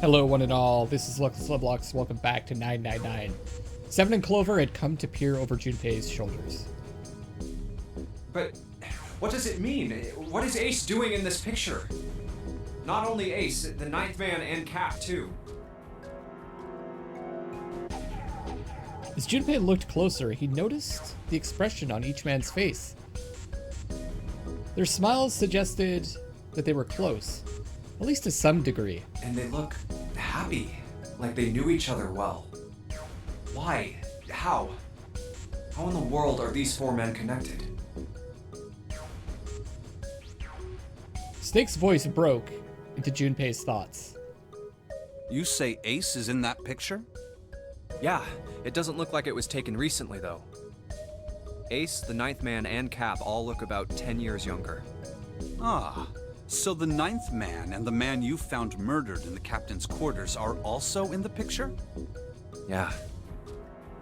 Hello, one and all. This is Lovelocks. Welcome back to 999. Seven and Clover had come to peer over Junpei's shoulders. But what does it mean? What is Ace doing in this picture? Not only Ace, the Ninth Man and Cap too. As Junpei looked closer, he noticed the expression on each man's face. Their smiles suggested that they were close, at least to some degree. And they look happy, like they knew each other well. Why? How? How in the world are these four men connected? Snake's voice broke into Junpei's thoughts. You say Ace is in that picture? Yeah, it doesn't look like it was taken recently though. Ace, the Ninth Man, and Cap all look about 10 years younger. Ah, so the Ninth Man and the man you found murdered in the captain's quarters are also in the picture? Yeah.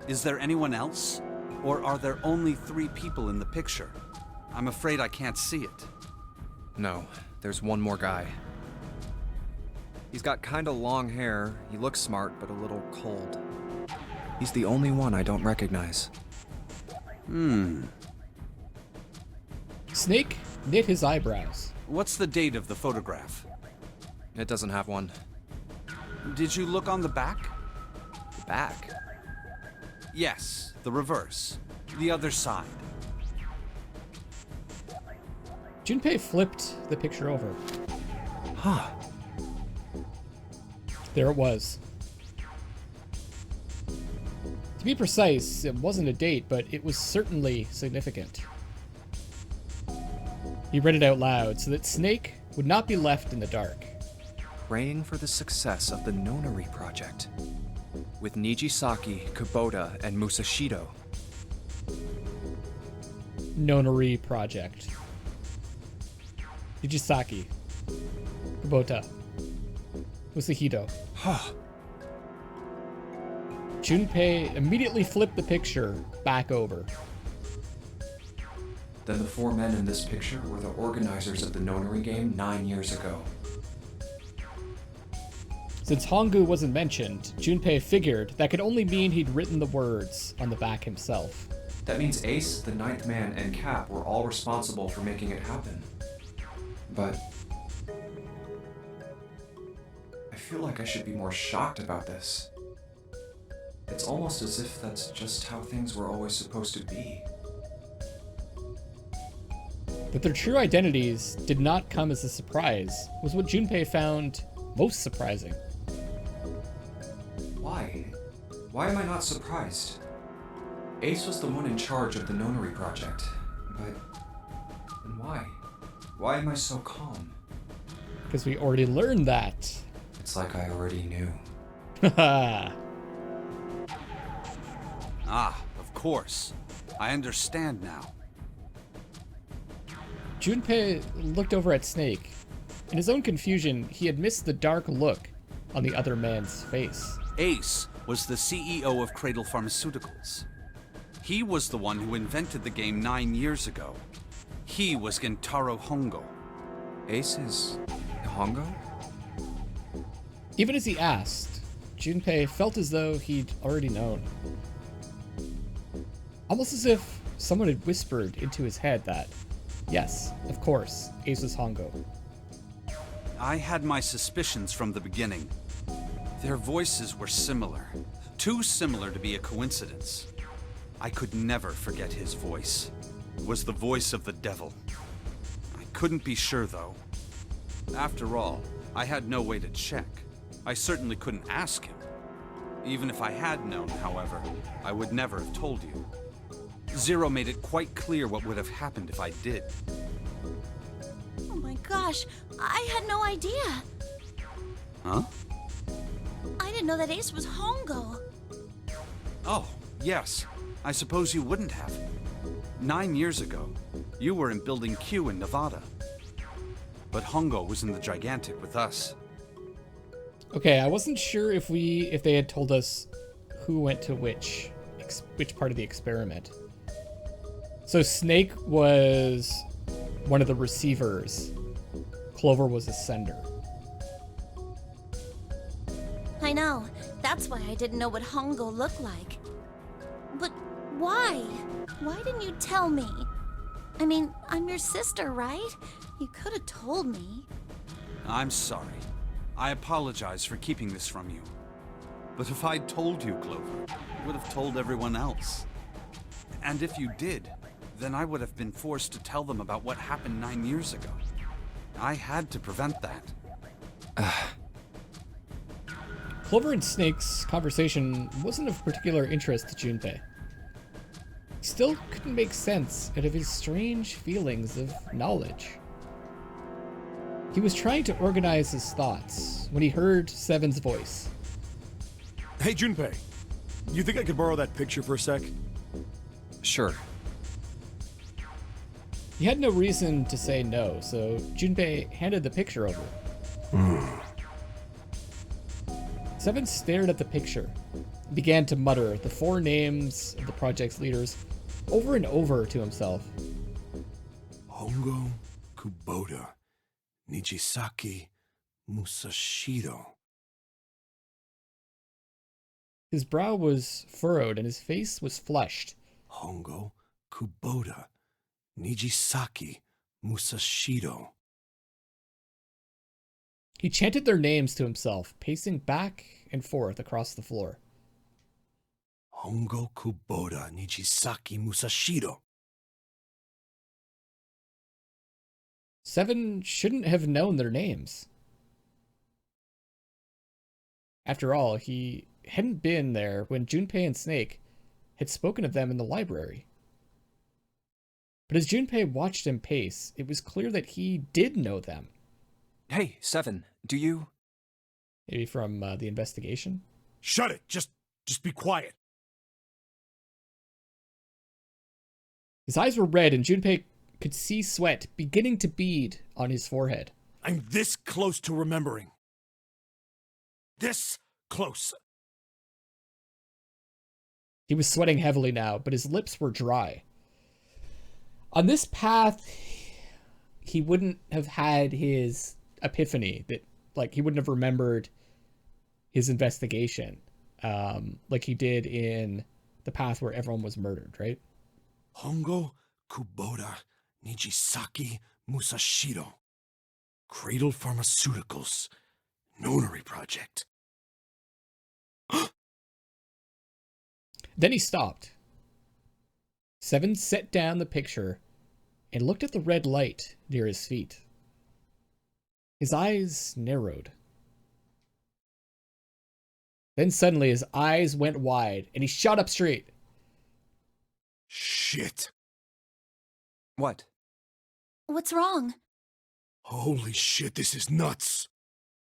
Is there anyone else? Or are there only 3 people in the picture? I'm afraid I can't see it. No, there's one more guy. He's got kinda long hair, he looks smart but a little cold. He's the only one I don't recognize. Snake knit his eyebrows. What's the date of the photograph? It doesn't have one. Did you look on the back? The back? Yes, the reverse. The other side. Junpei flipped the picture over. Huh. There it was. To be precise, it wasn't a date, but it was certainly significant. He read it out loud so that Snake would not be left in the dark. Praying for the success of the Nonary project. With Nijisaki, Kubota, and Musashido. Nonary project. Nijisaki. Kubota. Musahito. Huh. Junpei immediately flipped the picture back over. Then the 4 men in this picture were the organizers of the Nonary Game 9 years ago. Since Hongu wasn't mentioned, Junpei figured that could only mean he'd written the words on the back himself. That means Ace, the Ninth Man, and Cap were all responsible for making it happen. But I feel like I should be more shocked about this. It's almost as if that's just how things were always supposed to be. That their true identities did not come as a surprise was what Junpei found most surprising. Why? Why am I not surprised? Ace was the one in charge of the Nonary project, but then why? Why am I so calm? Because we already learned that. It's like I already knew. Haha. Ah, of course. I understand now. Junpei looked over at Snake. In his own confusion, he had missed the dark look on the other man's face. Ace was the CEO of Cradle Pharmaceuticals. He was the one who invented the game 9 years ago. He was Gentaro Hongo. Ace is Hongo? Even as he asked, Junpei felt as though he'd already known. Almost as if someone had whispered into his head that, yes, of course, Ace was Hongo. I had my suspicions from the beginning. Their voices were similar. Too similar to be a coincidence. I could never forget his voice. It was the voice of the devil. I couldn't be sure, though. After all, I had no way to check. I certainly couldn't ask him. Even if I had known, however, I would never have told you. Zero made it quite clear what would have happened if I did. Oh my gosh, I had no idea. Huh? I didn't know that Ace was Hongo. Oh, yes. I suppose you wouldn't have. 9 years ago, you were in Building Q in Nevada. But Hongo was in the Gigantic with us. Okay, I wasn't sure if they had told us who went to which part of the experiment. So Snake was one of the receivers. Clover was a sender. I know. That's why I didn't know what Hongo looked like. But why? Why didn't you tell me? I mean, I'm your sister, right? You could have told me. I'm sorry. I apologize for keeping this from you. But if I'd told you, Clover, I would have told everyone else. And if you did, then I would have been forced to tell them about what happened 9 years ago. I had to prevent that. Clover and Snake's conversation wasn't of particular interest to Junpei. He still couldn't make sense out of his strange feelings of knowledge. He was trying to organize his thoughts when he heard Seven's voice. Hey, Junpei. You think I could borrow that picture for a sec? Sure. He had no reason to say no, so Junpei handed the picture over. Seven stared at the picture, and began to mutter the 4 names of the project's leaders over and over to himself. Hongo, Kubota, Nijisaki, Musashiro. His brow was furrowed and his face was flushed. Hongo, Kubota, Nijisaki, Musashiro. He chanted their names to himself, pacing back and forth across the floor. Hongo, Kubota, Nijisaki, Musashiro. Seven shouldn't have known their names. After all, he hadn't been there when Junpei and Snake had spoken of them in the library. But as Junpei watched him pace, it was clear that he did know them. Hey, Seven, do you... Maybe from the investigation? Shut it! Just be quiet. His eyes were red and Junpei could see sweat beginning to bead on his forehead. I'm this close to remembering. This close. He was sweating heavily now, but his lips were dry. On this path, he wouldn't have had his epiphany, that like he wouldn't have remembered his investigation like he did in the path where everyone was murdered, right? Hongo, Kubota, Nijisaki, Musashiro. Cradle Pharmaceuticals. Nonary Project. Then he stopped. Seven set down the picture and looked at the red light near his feet. His eyes narrowed. Then suddenly his eyes went wide and he shot up straight. Shit. What? What's wrong? Holy shit, this is nuts.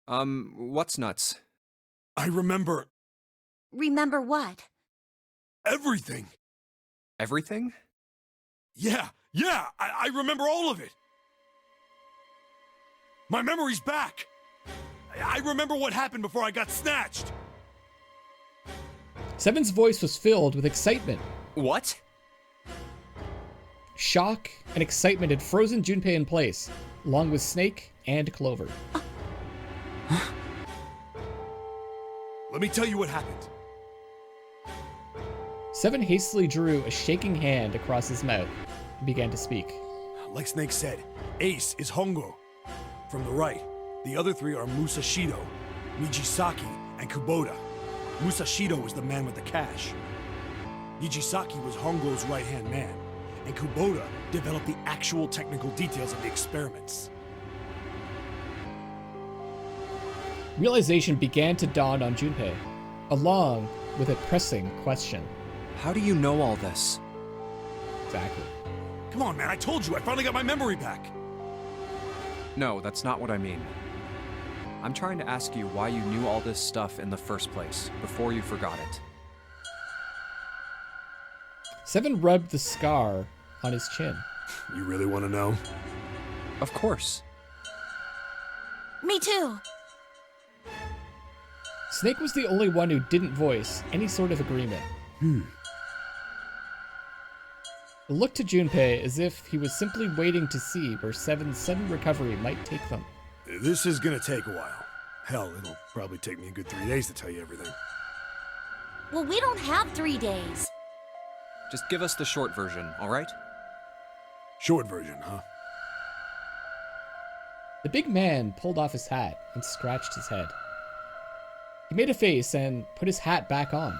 What's nuts? I remember Remember what? everything. Everything? Yeah, I remember all of it. My memory's back. I remember what happened before I got snatched. Seven's voice was filled with excitement. What? Shock and excitement had frozen Junpei in place, along with Snake and Clover. Let me tell you what happened. Seven hastily drew a shaking hand across his mouth and began to speak. Like Snake said, Ace is Hongo. From the right, the other 3 are Musashiro, Nijisaki, and Kubota. Musashiro was the man with the cash. Nijisaki was Hongo's right-hand man, and Kubota developed the actual technical details of the experiments. Realization began to dawn on Junpei, along with a pressing question. How do you know all this? Exactly. Come on, man, I told you, I finally got my memory back. No, that's not what I mean. I'm trying to ask you why you knew all this stuff in the first place, before you forgot it. Seven rubbed the scar on his chin. You really want to know? Of course. Me too. Snake was the only one who didn't voice any sort of agreement. It looked to Junpei as if he was simply waiting to see where Seven's sudden recovery might take them. This is gonna take a while. Hell, it'll probably take me a good 3 days to tell you everything. Well, we don't have 3 days. Just give us the short version, all right? Short version, huh? The big man pulled off his hat and scratched his head. He made a face and put his hat back on.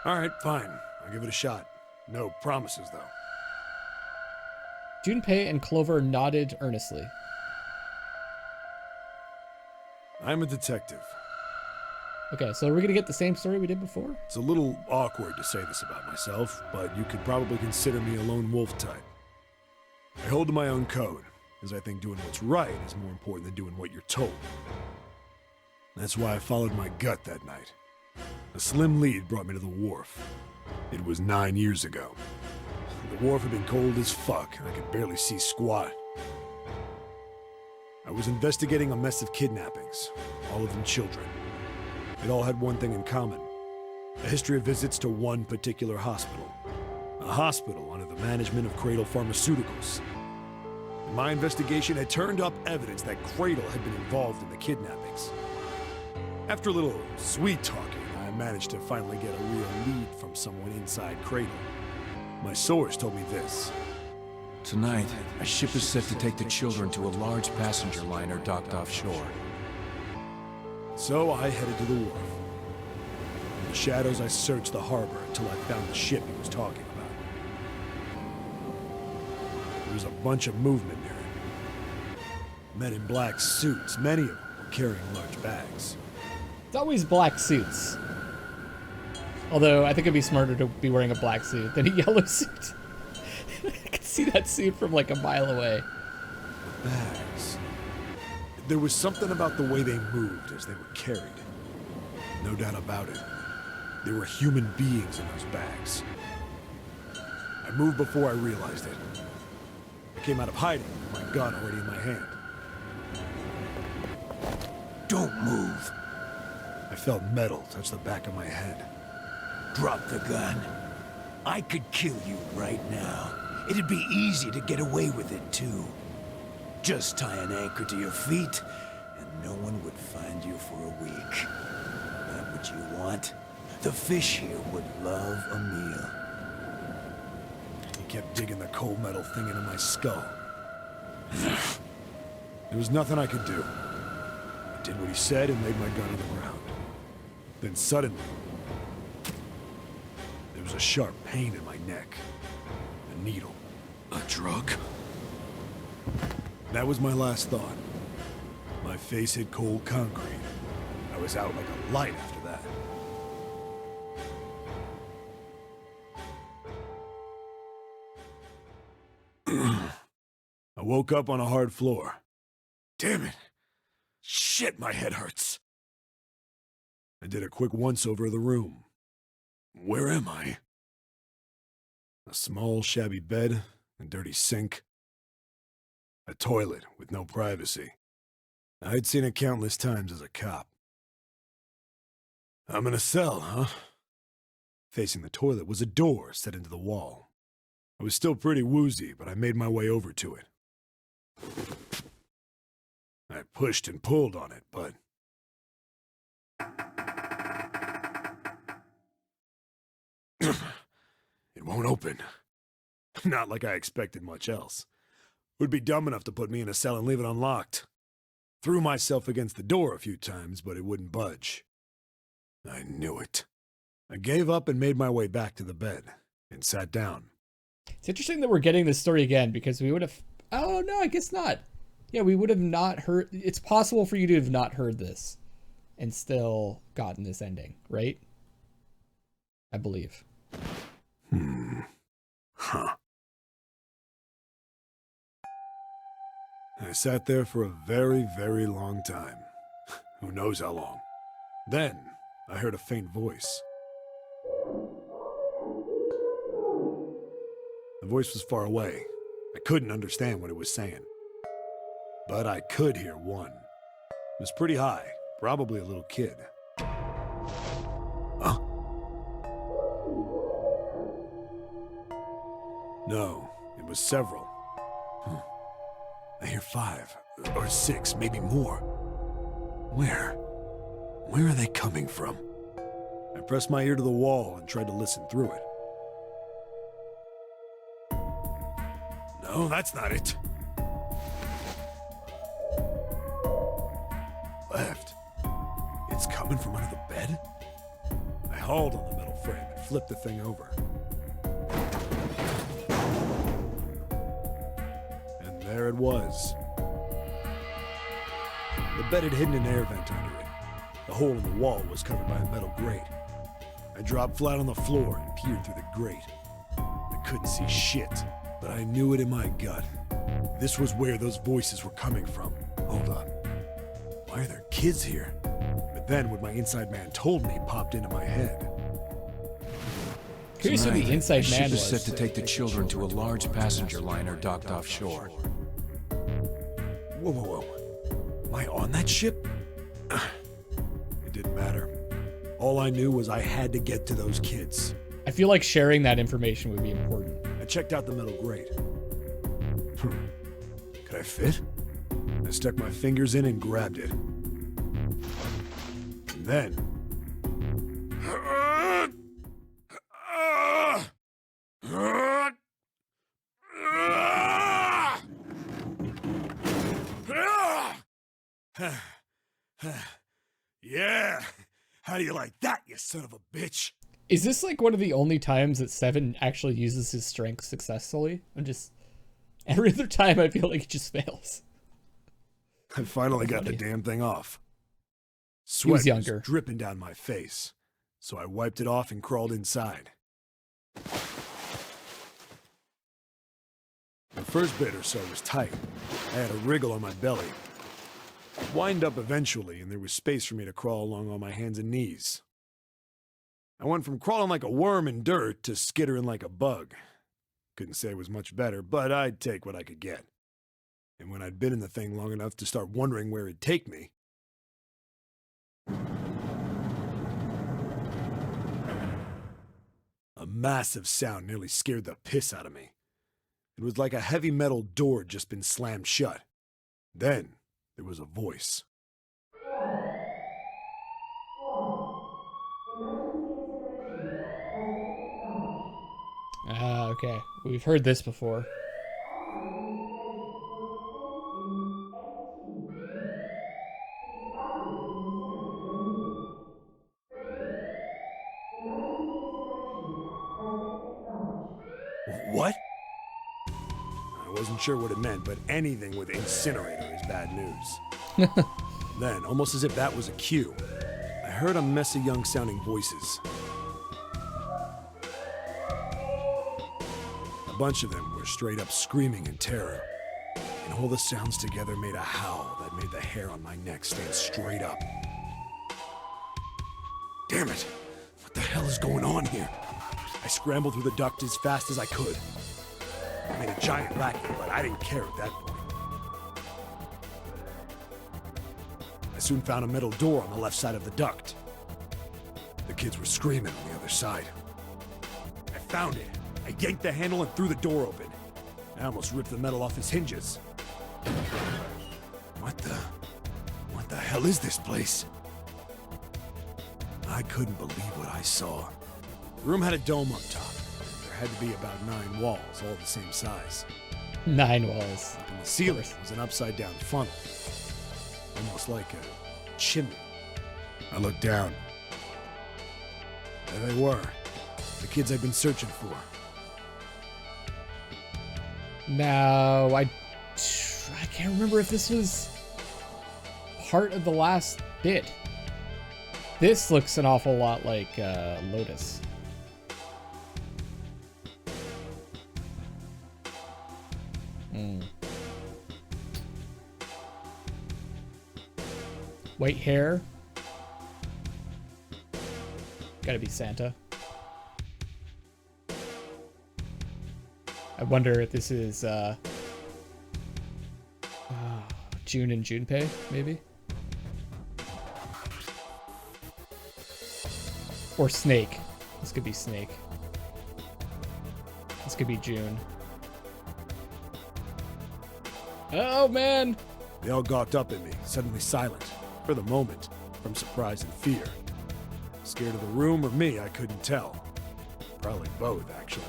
Alright, fine. I'll give it a shot. No promises, though. Junpei and Clover nodded earnestly. I'm a detective. Okay, so are we gonna get the same story we did before? It's a little awkward to say this about myself, but you could probably consider me a lone wolf type. I hold to my own code, as I think doing what's right is more important than doing what you're told. That's why I followed my gut that night. A slim lead brought me to the wharf. It was 9 years ago. The wharf had been cold as fuck, and I could barely see squat. I was investigating a mess of kidnappings, all of them children. It all had one thing in common: a history of visits to one particular hospital. A hospital under the management of Cradle Pharmaceuticals. In my investigation had turned up evidence that Cradle had been involved in the kidnappings. After a little sweet talking, I managed to finally get a real lead from someone inside Cradle. My source told me this. Tonight, a ship is set to take the children to a large passenger liner docked offshore. So I headed to the wharf. In the shadows, I searched the harbor until I found the ship he was talking about. There was a bunch of movement near it. Men in black suits, many of them were carrying large bags. It's always black suits. Although I think it'd be smarter to be wearing a black suit than a yellow suit. I can see that suit from like a mile away. Bags. There was something about the way they moved as they were carried. No doubt about it. There were human beings in those bags. I moved before I realized it. I came out of hiding with my gun already in my hand. Don't move. I felt metal touch the back of my head. Drop the gun. I could kill you right now. It'd be easy to get away with it, too. Just tie an anchor to your feet, and no one would find you for a week. That what you want? The fish here would love a meal. He kept digging the cold metal thing into my skull. There was nothing I could do. I did what he said and laid my gun on the ground. Then suddenly, there was a sharp pain in my neck. A needle. A drug? That was my last thought. My face hit cold concrete. I was out like a light after that. I woke up on a hard floor. Damn it! Shit, my head hurts. I did a quick once-over of the room. Where am I? A small, shabby bed, a dirty sink. A toilet with no privacy. I'd seen it countless times as a cop. I'm in a cell, huh? Facing the toilet was a door set into the wall. I was still pretty woozy, but I made my way over to it. I pushed and pulled on it, but... it won't open. Not like I expected much else. Would be dumb enough to put me in a cell and leave it unlocked. Threw myself against the door a few times, but it wouldn't budge. I knew it. I gave up and made my way back to the bed, and sat down. It's interesting that we're getting this story again, because we would have... Oh, no, I guess not. Yeah, we would have not heard... It's possible for you to have not heard this and still gotten this ending, right? I believe. Huh. I sat there for a very, very long time. Who knows how long. Then, I heard a faint voice. The voice was far away. I couldn't understand what it was saying. But I could hear one. It was pretty high, probably a little kid. Huh? No, it was several. I hear 5, or 6, maybe more. Where? Where are they coming from? I pressed my ear to the wall and tried to listen through it. No, that's not it. Left. It's coming from under the bed? I hauled on the metal frame and flipped the thing over. And there it was. The bed had hidden an air vent under it. The hole in the wall was covered by a metal grate. I dropped flat on the floor and peered through the grate. I couldn't see shit, but I knew it in my gut. This was where those voices were coming from. Hold on. Why are there kids here? But then what my inside man told me popped into my head. Curious who the inside man is was. set to take the children to a large passenger liner docked offshore. Whoa, whoa, whoa. Am I on that ship? It didn't matter. All I knew was I had to get to those kids. I feel like sharing that information would be important. I checked out the metal grate. Could I fit? I stuck my fingers in and grabbed it. And then... Yeah! How do you like that, you son of a bitch? Is this like one of the only times that Seven actually uses his strength successfully? Every other time I feel like he just fails. I finally got the damn thing off. He Sweat was younger. dripping down my face, so I wiped it off and crawled inside. The first bit or so was tight. I had a wriggle on my belly. It wind up eventually, and there was space for me to crawl along on my hands and knees. I went from crawling like a worm in dirt to skittering like a bug. Couldn't say it was much better, but I'd take what I could get. And when I'd been in the thing long enough to start wondering where it'd take me, a massive sound nearly scared the piss out of me. It was like a heavy metal door had just been slammed shut. Then there was a voice. Ah, okay. We've heard this before. What? I wasn't sure what it meant, but anything with incinerator is bad news. Then, almost as if that was a cue, I heard a mess of young-sounding voices. A bunch of them were straight up screaming in terror, and all the sounds together made a howl that made the hair on my neck stand straight up. Damn it! What the hell is going on here? I scrambled through the duct as fast as I could. I made a giant racket, but I didn't care at that point. I soon found a metal door on the left side of the duct. The kids were screaming on the other side. I found it. I yanked the handle and threw the door open. I almost ripped the metal off its hinges. What the hell is this place? I couldn't believe what I saw. The room had a dome up top. There had to be about 9 walls, all the same size. 9 walls. And the ceiling was an upside-down funnel, almost like a chimney. I looked down. There they were, the kids I'd been searching for. Now, I can't remember if this was part of the last bit. This looks an awful lot like Lotus. White hair. Gotta be Santa. I wonder if this is June and Junpei, maybe? Or Snake. This could be Snake. This could be June. Oh, man! They all gawked up at me, suddenly silent. For the moment. from surprise and fear. Scared of the room or me, I couldn't tell. Probably both, actually.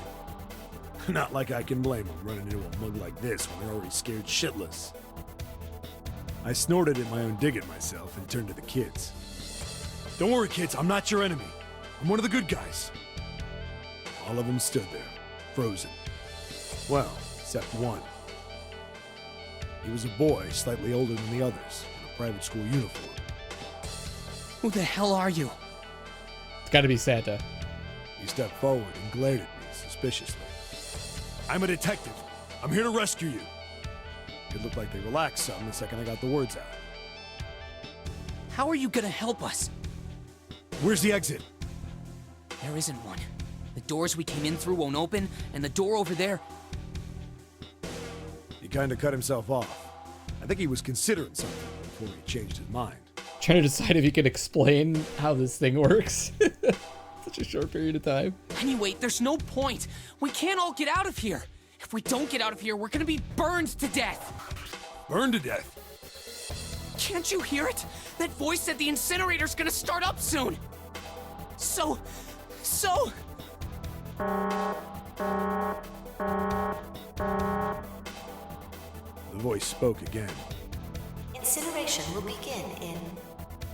Not like I can blame them running into a mug like this when they're already scared shitless. I snorted at my own dig at myself and turned to the kids. Don't worry, kids, I'm not your enemy. I'm one of the good guys. All of them stood there, frozen. Well, except one. He was a boy, slightly older than the others, in a private school uniform. Who the hell are you? It's gotta be Santa. He stepped forward and glared at me suspiciously. I'm a detective. I'm here to rescue you. It looked like they relaxed some the second I got the words out. How are you gonna help us? Where's the exit? There isn't one. The doors we came in through won't open, and the door over there... He kind of cut himself off. I think he was considering something before he changed his mind. Trying to decide if he could explain how this thing works. Such a short period of time. Anyway, there's no point. We can't all get out of here. If we don't get out of here, we're gonna be burned to death. Burned to death? Can't you hear it? That voice said the incinerator's gonna start up soon. So... The voice spoke again. Incineration will begin in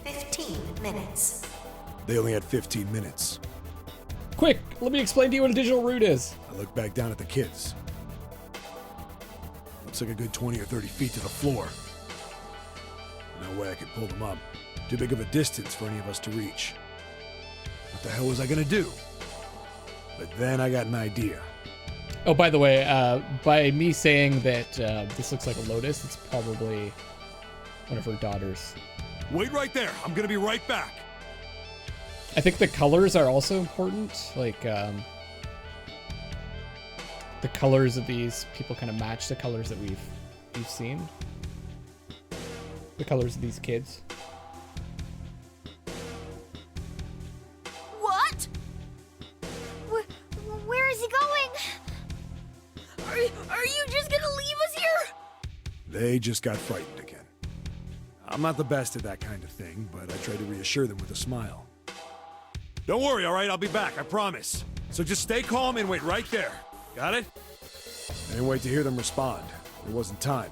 15 minutes. They only had 15 minutes. Quick, let me explain to you what a digital root is. I looked back down at the kids. Looks like a good 20 or 30 feet to the floor. No way I could pull them up. Too big of a distance for any of us to reach. What the hell was I gonna do? But then I got an idea. Oh, by the way, by me saying that this looks like a lotus, it's probably one of her daughters. Wait right there. I'm gonna be right back. I think the colors are also important. Like, the colors of these people kind of match the colors that we've seen. The colors of these kids. What? Where is he going? Are you just gonna leave us here? They just got frightened again. I'm not the best at that kind of thing, but I try to reassure them with a smile. Don't worry, all right? I'll be back, I promise. So just stay calm and wait right there. Got it? I didn't wait to hear them respond. There wasn't time.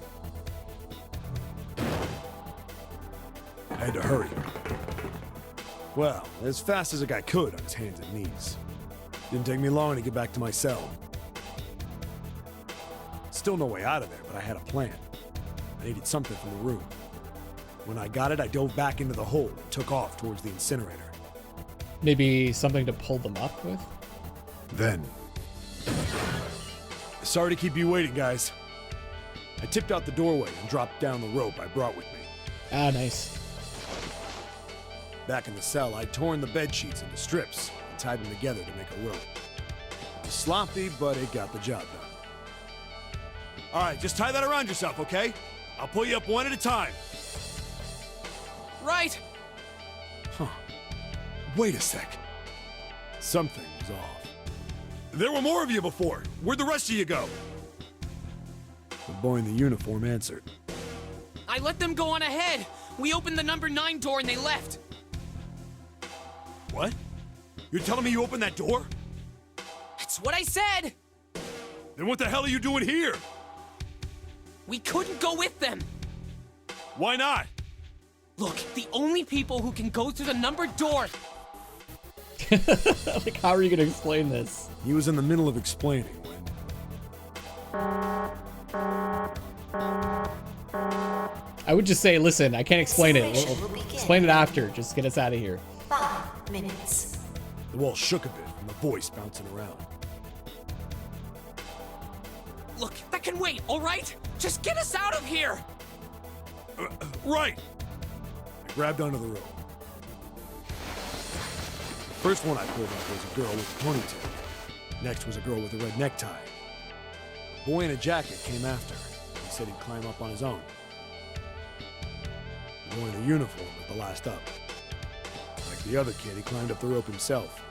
I had to hurry. Well, as fast as a guy could on his hands and knees. Didn't take me long to get back to my cell. Still no way out of there, but I had a plan. I needed something from the room. When I got it, I dove back into the hole and took off towards the incinerator. Maybe something to pull them up with? Then... Sorry to keep you waiting, guys. I tipped out the doorway and dropped down the rope I brought with me. Ah, nice. Back in the cell, I'd torn the bed sheets into strips and tied them together to make a rope. It was sloppy, but it got the job done. All right, just tie that around yourself, okay? I'll pull you up one at a time. Right. Huh. Wait a sec. Something was off. There were more of you before. Where'd the rest of you go? The boy in the uniform answered. I let them go on ahead. We opened the number 9 door and they left. What? You're telling me you opened that door? That's what I said. Then what the hell are you doing here? We couldn't go with them. Why not? Look, the only people who can go through the numbered door... Like, how are you gonna explain this? He was in the middle of explaining when... I would just say, listen, I can't explain it. Incineration We'll will begin. explain it after. Just get us out of here. 5 minutes. The wall shook a bit from the voice bouncing around. Look, that can wait, all right? Just get us out of here! Right! I grabbed onto the rope. The first one I pulled up was a girl with a ponytail. Next was a girl with a red necktie. A boy in a jacket came after. He said he'd climb up on his own. The boy in the uniform was the last up. Like the other kid, he climbed up the rope himself.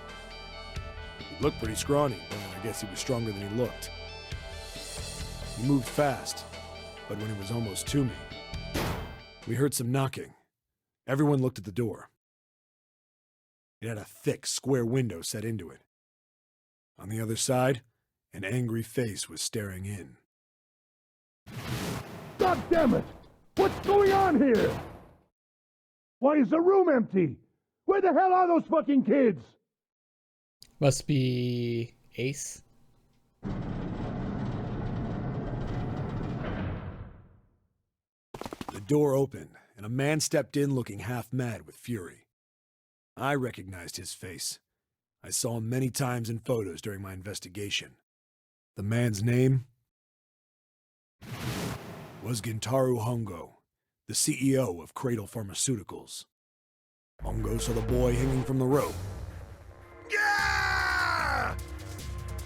He looked pretty scrawny, but I guess he was stronger than he looked. He moved fast, but when he was almost to me, we heard some knocking. Everyone looked at the door. It had a thick, square window set into it. On the other side, an angry face was staring in. God damn it! What's going on here? Why is the room empty? Where the hell are those fucking kids? Must be Ace. The door opened, and a man stepped in looking half mad with fury. I recognized his face. I saw him many times in photos during my investigation. The man's name was Gintaro Hongo, the CEO of Cradle Pharmaceuticals. Hongo saw the boy hanging from the rope. Yeah!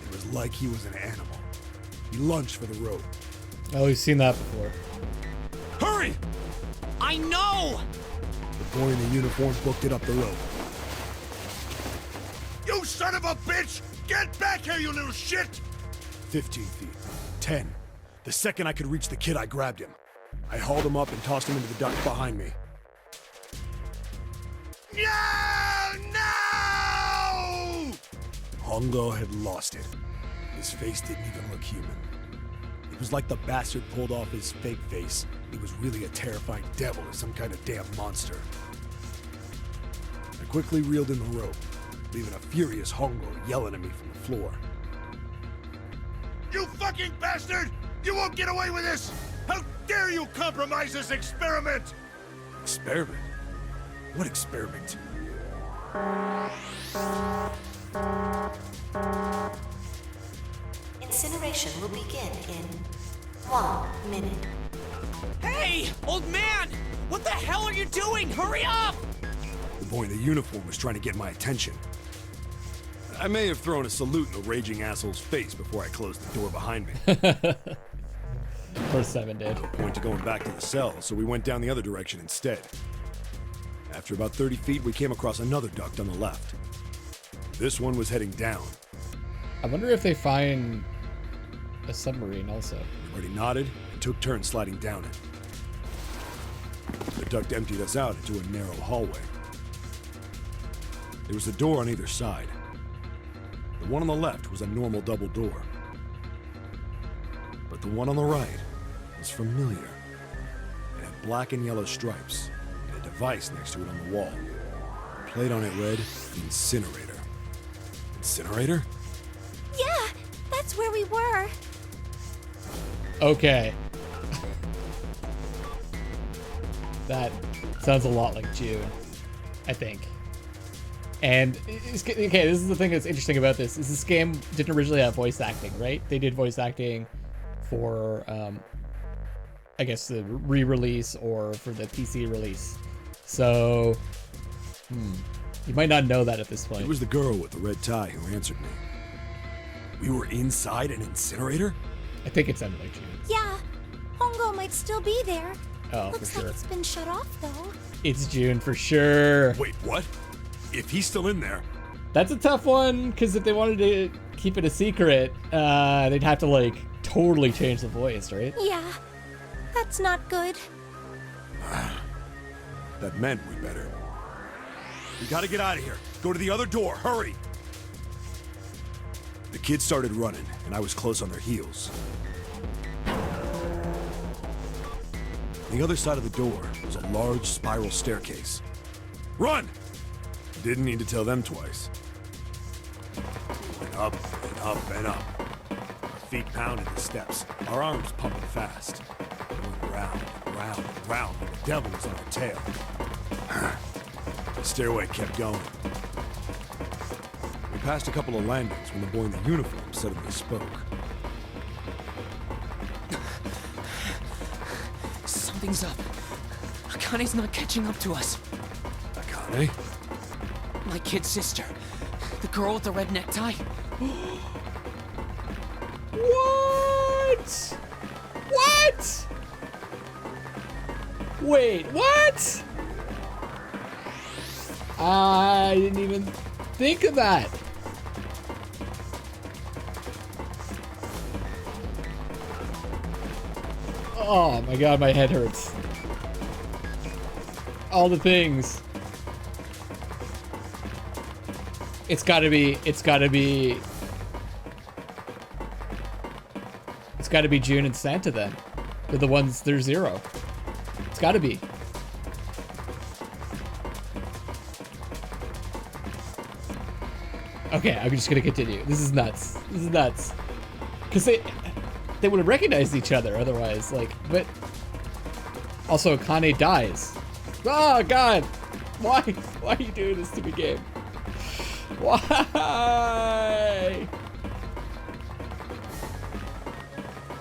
It was like he was an animal. He lunged for the rope. Oh, we've seen that before. Hurry! I know! The boy in the uniform booked it up the rope. You son of a bitch! Get back here, you little shit! 15 feet. 10. The second I could reach the kid, I grabbed him. I hauled him up and tossed him into the duct behind me. No! Hongo had lost it. His face didn't even look human. It was like the bastard pulled off his fake face. He was really a terrifying devil or some kind of damn monster. I quickly reeled in the rope, leaving a furious Hongo yelling at me from the floor. You fucking bastard! You won't get away with this! How dare you compromise this experiment! Experiment? What experiment? Incineration will begin in 1 minute. Hey, old man! What the hell are you doing? Hurry up! The boy in the uniform was trying to get my attention. I may have thrown a salute in the raging asshole's face before I closed the door behind me. Of course, 7 did. No point to going back to the cell, so we went down the other direction instead. After about 30 feet, we came across another duct on the left. This one was heading down. I wonder if they find a submarine also. Everybody nodded and took turns sliding down it. The duct emptied us out into a narrow hallway. There was a door on either side. The one on the left was a normal double door. But the one on the right was familiar. It had black and yellow stripes, and a device next to it on the wall. The plate on it read, Incinerator. Incinerator? Yeah, that's where we were. Okay. That sounds a lot like June, I think. And, okay, this is the thing that's interesting about this, is this game didn't originally have voice acting, right? They did voice acting for, I guess, the re-release or for the PC release. So, you might not know that at this point. It was the girl with the red tie who answered me. We were inside an incinerator? I think it sounded like June. Yeah, Hongo might still be there. Oh, Looks for like sure. it's been shut off, though. It's June for sure. Wait, what? If he's still in there... That's a tough one, because if they wanted to keep it a secret, they'd have to, like, totally change the voice, right? Yeah, that's not good. That meant we better. We gotta get out of here. Go to the other door, hurry! The kids started running, and I was close on their heels. On the other side of the door was a large spiral staircase. Run! Didn't need to tell them twice. And up, and up, and up. Our feet pounded the steps, our arms pumping fast. Going round, and round, and round, like the devil was on our tail. The stairway kept going. We passed a couple of landings when the boy in the uniform suddenly spoke. Something's up. Akane's not catching up to us. Akane? My kid sister. The girl with the red necktie. What? What? Wait, what? I didn't even think of that. Oh my god, my head hurts. All the things. It's gotta be June and Santa then. They're the ones, they're 0. It's gotta be. Okay, I'm just gonna continue. This is nuts. This is nuts. Cause they would have recognized each other otherwise, like, but also Kane dies. Oh God! Why are you doing this to me, game? Why?